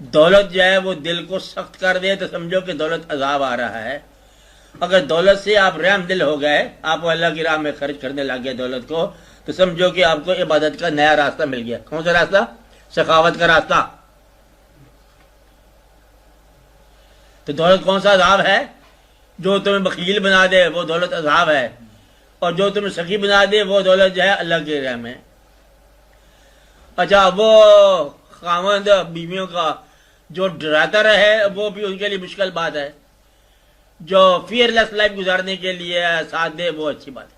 دولت جو ہے وہ دل کو سخت کر دے تو سمجھو کہ دولت عذاب آ رہا ہے. اگر دولت سے آپ رحم دل ہو گئے، آپ اللہ کی راہ میں خرچ کرنے لگ گئے دولت کو، تو سمجھو کہ آپ کو عبادت کا نیا راستہ مل گیا. کون سا راستہ؟ سخاوت کا راستہ. تو دولت کون سا عذاب ہے؟ جو تمہیں بخیل بنا دے وہ دولت عذاب ہے، اور جو تمہیں سخی بنا دے وہ دولت جو ہے اللہ کی رحم ہے. اچھا، وہ خاوند بیویوں کا جو ڈراتا رہے وہ بھی ان کے لیے مشکل بات ہے. جو فیئر لیس لائف گزارنے کے لیے ساتھ دے وہ اچھی بات ہے.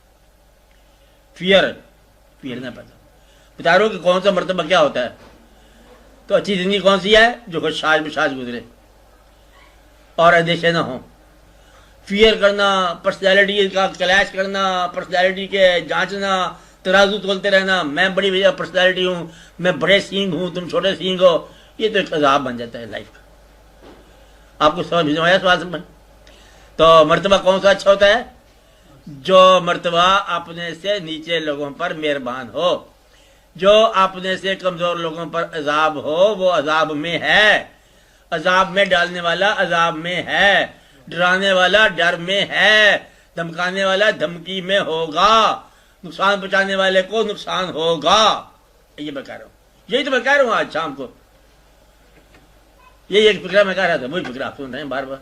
فیئر نہ پتا بتا رہا ہوں کہ کون سا مرتبہ کیا ہوتا ہے. تو اچھی زندگی کون سی ہے؟ جو خشاش بشاش گزرے اور اندیشے نہ ہوں. فیئر کرنا، پرسنالٹی کا کلیش کرنا، پرسنالٹی کے جانچنا، ترازو تولتے رہنا، میں بڑی وجہ پرسنالٹی ہوں، میں بڑے سینگ ہوں، تم چھوٹے سینگ ہو، یہ تو ایک عذاب بن جاتا ہے لائف کا. آپ کو سمجھ میں آیا سوال سمجھ؟ تو مرتبہ کون سا اچھا ہوتا ہے؟ جو مرتبہ اپنے سے نیچے لوگوں پر مہربان ہو. جو اپنے سے کمزور لوگوں پر عذاب ہو وہ عذاب میں ہے. عذاب میں ڈالنے والا عذاب میں ہے، ڈرانے والا ڈر میں ہے، دھمکانے والا دھمکی میں ہوگا، نقصان پہنچانے والے کو نقصان ہوگا. یہ میں کہہ رہا ہوں، یہی تو میں کہہ رہا ہوں آج شام کو. یہی ایک فکرہ میں کہہ رہا تھا، وہی فکرہ آپ سن رہے ہیں بار بار.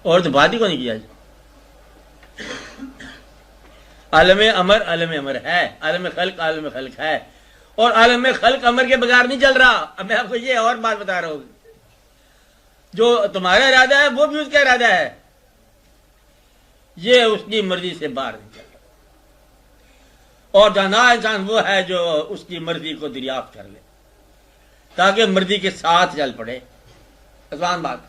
اور تو بات ہی کو نہیں کیا. عالم امر ہے، عالم خلق ہے، اور عالم خلق امر کے بغیر نہیں چل رہا. اب میں آپ کو یہ اور بات بتا رہا ہوں، جو تمہارا ارادہ ہے وہ بھی اس کا ارادہ ہے. یہ اس کی مرضی سے باہر نہیں چل رہا. اور دانا انسان وہ ہے جو اس کی مرضی کو دریافت کر لے تاکہ مرضی کے ساتھ چل پڑے. آسان بات.